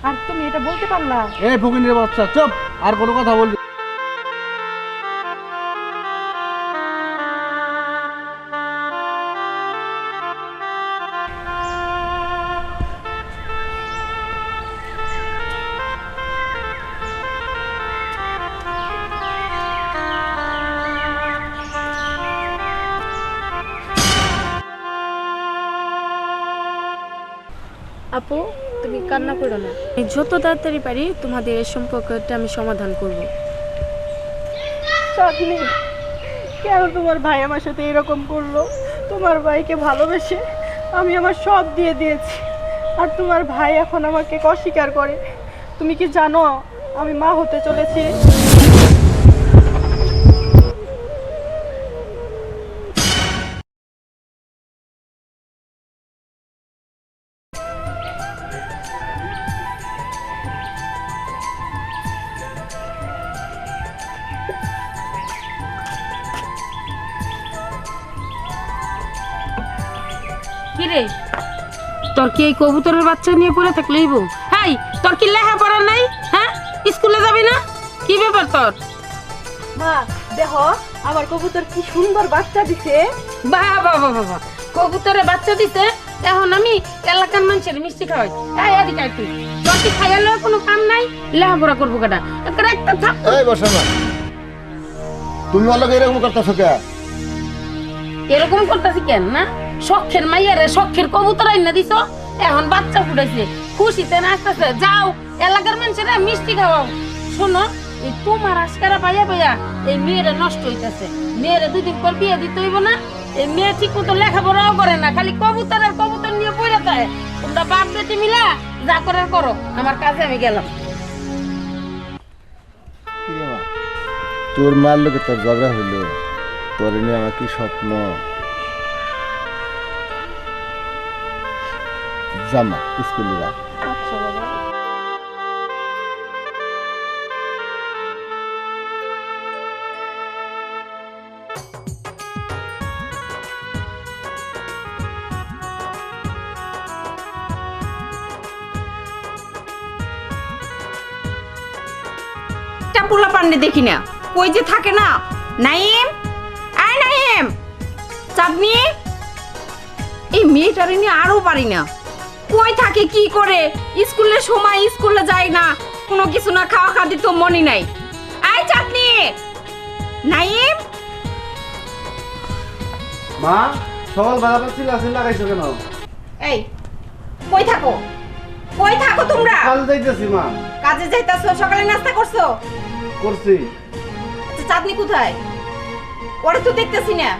আর তুমি এটা বলতে পারলা? এই ফকিনের বাচ্চা চুপ, আর কোনো কথা বলবি? আপু, তুমি কান্না করো না। আমি যত তাড়াতাড়ি পারি তোমাদের এই সম্পর্কটা আমি সমাধান করব। চাঁদনি, কেন তোমার ভাই আমার সাথে এরকম করলো? তোমার ভাইকে ভালোবেসে আমি আমার সব দিয়ে দিয়েছি, আর তোমার ভাই এখন আমাকে অস্বীকার করে। তুমি কি জানো আমি মা হতে চলেছি? কিরে, তোর কি এই কবুতরের বাচ্চা নিয়ে পড়ে থাকলেই বউ? হাই, তোর কি লেখাপড়া নাই? হ্যাঁ, স্কুলে যাবি না? কি ব্যাপার তোর? মা দেখো, আমার কবুতর কি সুন্দর বাচ্চা দিছে। বাহ বাহ বাহ বাহ, কবুতরের বাচ্চা দিতে এখন আমি এলাকার মানুষের মিষ্টি খাওয়াই। এই এদিকে আয় তুই। তোর কি খাইয়ালেও কোনো কাম নাই? লেখাপড়া করবো কেটা? একটা থাপ। এই বসে না, তুমি অলগে এরকম করতেছো কে? এরকম করতেছি কেন না? শখের মাইয়ারে শখের কবুতর আইনা দিছ, এখন বাচ্চা ফুটাইছে, খুশিতে নাচতেছে। যাও এলাকার মানুষের মিষ্টি খাওয়াও। শোনো, এই তোমার আজকারা পাইয়া পাইয়া এই মেয়েরা নষ্ট হইতেছে। মেয়েরা দুদিন পর বিয়ে দিতে হইব না? এই মেয়ে ঠিক মতো লেখাপড়াও করে না, খালি কবুতর আর কবুতর নিয়ে পড়ে থাকে। তোমরা বাপ বেটি মিলা যা করার করো, আমার কাজে আমি গেলাম। তোর মার লোকে তোর ঝগড়া হইলো, তোর নিয়ে আমার কি স্বপ্ন। জামা স্কুলে যা। আচ্ছা বাবা। পোলা পান্ডে দেখি না, কই যে থাকে না। নাইম, আয় নাইম। চাঁদনি, এই মেয়েটারে নিয়ে আরো পারি না। কই থাকে, কি করে? স্কুলের সময় স্কুলে যায় না, কোনো কিছু না, খাওয়া খাদি তো মনে নাই। আয় চাঁদনি। নাইম, মা সকাল বেলা পাচ্ছিল আসলে লাগাইছো কেন? এই কই থাকো? কই থাকো তোমরা? কাল যাইতেছি মা। কাজে যাইতাছো? সকালে নাস্তা করছো? করছি। আচ্ছা, চাঁদনি কোথায়? ওরে তো দেখতেছি না।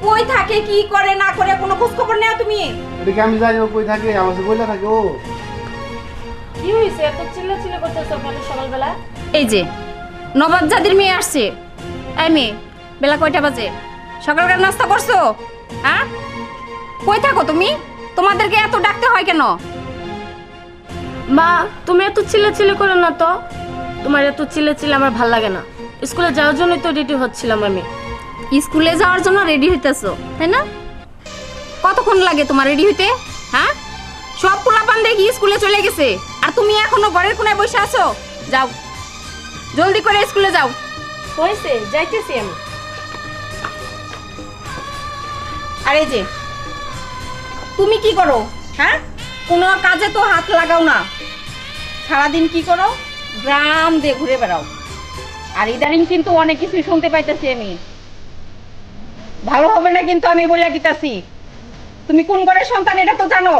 কই থাকে, কি করে না করে, কোনো খোঁজ খবর নেও তুমি? এদিকে আমি জানি ও কই থাকে, আমার সাথে বইলা থাকে ও। কি হয়েছে এত চিল্লাচিল্লি করতেছ সকালবেলা? এই যে নবাবজাদির মেয়ে আসছে। এই মেয়ে, বেলা কয়টা বাজে? সকালকার নাস্তা করছো? হ্যাঁ, কই থাকো তুমি? তোমাদেরকে এত ডাকতে হয় কেন? মা, তুমি এত চিল্লাচিল্লি করো না তো। তোমার এত চিল্লাচিল্লি আমার ভাল লাগে না। স্কুলে যাওয়ার জন্যই তো রেডি হচ্ছিলাম আমি। স্কুলে যাওয়ার জন্য রেডি হইতেছো, তাই না? কতক্ষণ লাগে তোমার রেডি হইতে? হ্যাঁ, সব পোলাপান দেখি স্কুলে চলে গেছে, আর তুমি এখনো ঘরের কোনায় বসে আছো। যাও, জলদি করে স্কুলে যাও। হয়েছে, যাইতেছি আমি। আর এই যে তুমি কি করো? হ্যাঁ, কোনো কাজে তো হাত লাগাও না। সারাদিন কি করো? গ্রাম দিয়ে ঘুরে বেড়াও। আর ইদানিং কিন্তু অনেক কিছু শুনতে পাইতেছি আমি। ভালো হবে না কিন্তু, আমি বলে দিতেছি। তুমি কোন ঘরের সন্তান এটা তো জানো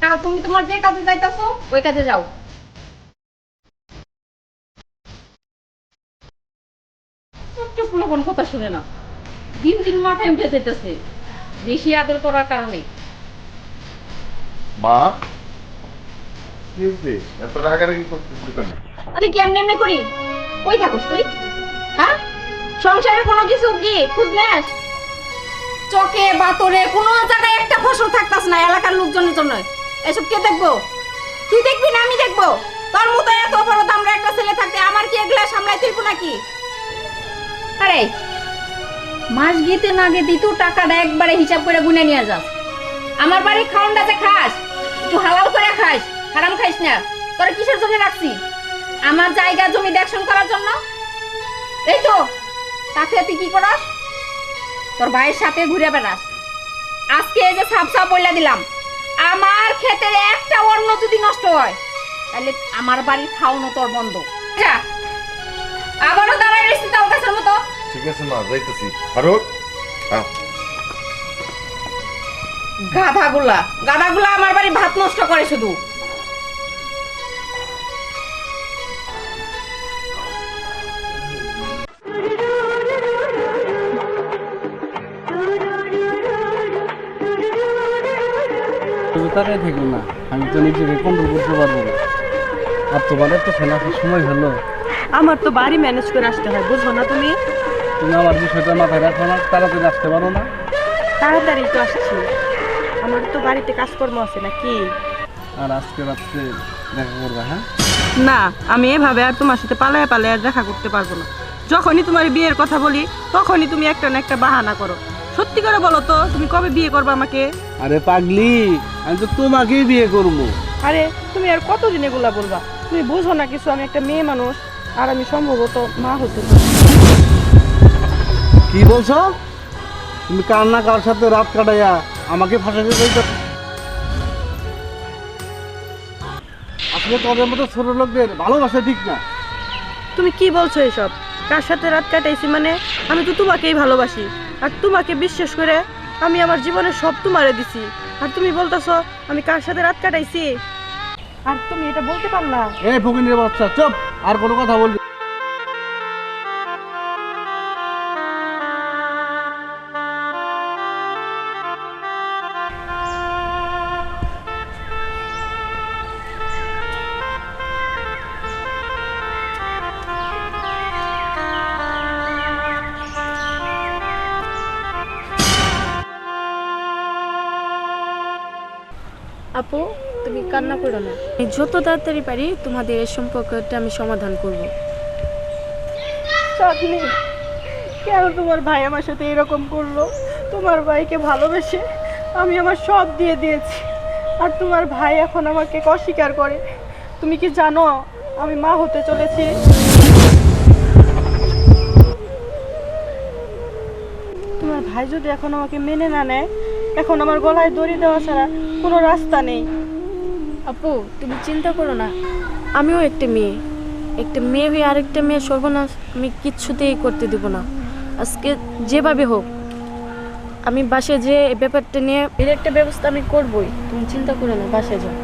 না। তুমি তোমার যে কাজে যাইতেছো ওই কাজে যাও। কোন কথা শুনে না, দিন দিন মাথায় উঠে যেতেছে বেশি আদর করার কারণে। মা কি হইছে? এত রাগারাগি করতেছিস কেন? আরে কেমনে এমনি করি? কই থাকস তুই? হ্যাঁ, সংসারে কোনো কিছু কি খুঁজ নেস? চকে বাতরে কোনো জায়গায় একটা ফসল থাকতাস না এলাকার লোকজনের জন্য। এসব কে দেখবো? তুই দেখবি না আমি দেখবো? তোর মতো এত বড় দামড়া একটা ছেলে থাকতে আমার কি এগুলা সামলাই তুইব নাকি? আরে মাস গেতে না গেতে তুই টাকাটা একবারে হিসাব করে গুনে নিয়ে যাস। আমার বাড়ি খাওয়ানটা যে খাস, একটু হালাল করে খাস, হারাম খাইস না। তোরা কিসের জন্য রাখছি? আমার জায়গা জমি দেখশন করার জন্য? এই তো, তাতে তুই কি করস? তোর ভাইয়ের সাথে ঘুরে বেড়াস। আজকে এই যে সাপ সাপ বইলা দিলাম, আমার ক্ষেতের একটা অন্ন যদি নষ্ট হয় তাহলে আমার বাড়ির খাওয়ানো তোর বন্ধ। যা, আবারও দাঁড়ায় রয়েছি তাও গাছের মতো। ঠিক আছে মা, যাইতেছি। ফারুক, গাধাগুলা গাধাগুলা আমার বাড়ি ভাত নষ্ট করে শুধু। তুমি তাকাই থেকো না, আমি তো নিজেকে কন্ট্রোল করতে পারবো না। আর তোমার তো ফেলার সময় হলো। আমার তো বাড়ি ম্যানেজ করে আসতে হয়, বুঝো না তুমি? তুমি আমার বিষয়টা মাথায় রাখো না, তাড়াতাড়ি আসতে পারো না? তাড়াতাড়ি তো আসছি, আমার তো বাড়িতে কাজকর্ম আছে নাকি। আর আজকে রাত্রে দেখা করবে, হ্যাঁ? না, আমি এভাবে আর তোমার সাথে পালায় পালায় আর দেখা করতে পারবো না। যখনই তোমার বিয়ের কথা বলি তখনই তুমি একটা না একটা বাহানা করো। সত্যি করে বলো তো, তুমি কবে বিয়ে করবে আমাকে? আরে পাগলি, আমি তো তোমাকেই বিয়ে করবো। আরে তুমি আর কতদিন এগুলা বলবা? তুমি বুঝো না কিছু, আমি একটা মেয়ে মানুষ আর আমি সম্ভবত মা হতে চাই। কি বলছো? তুমি কার না কার সাথে রাত কাটাইয়া আমাকে ফাঁসাতে চাইছো? আসলে তোদের মতো ছোট লোকদের ভালোবাসা ঠিক না। তুমি কি বলছো এসব? কার সাথে রাত কাটাইছি মানে? আমি তো তোমাকেই ভালোবাসি, আর তোমাকে বিশ্বাস করে আমি আমার জীবনের সব তোমারে দিছি, আর তুমি বলতেছো আমি কার সাথে রাত কাটাইছি? আর তুমি এটা বলতে পারলা? এই ফকিনের বাচ্চা, চুপ! আর কোনো কথা বলবি? আপু, তুমি কান্না করো না। আমি যত তাড়াতাড়ি পারি তোমাদের এই সম্পর্কটা আমি সমাধান করব। চাঁদনি, কেন তোমার ভাই আমার সাথে এরকম করলো? তোমার ভাইকে ভালোবেসে আমি আমার সব দিয়ে দিয়েছি, আর তোমার ভাই এখন আমাকে অস্বীকার করে। তুমি কি জানো আমি মা হতে চলেছি? তোমার ভাই যদি এখন আমাকে মেনে না নেয়, এখন আমার গলায় দড়ি দেওয়া ছাড়া কোনো রাস্তা নেই। আপু, তুমি চিন্তা করো না। আমিও একটা মেয়ে হয়ে আরেকটা মেয়ে সর্বনাশ আমি কিচ্ছুতেই করতে দেব না। আজকে যেভাবে হোক আমি বাসায় যে এই ব্যাপারটা নিয়ে এর একটা ব্যবস্থা আমি করবই। তুমি চিন্তা করো না, বাসায় যাও।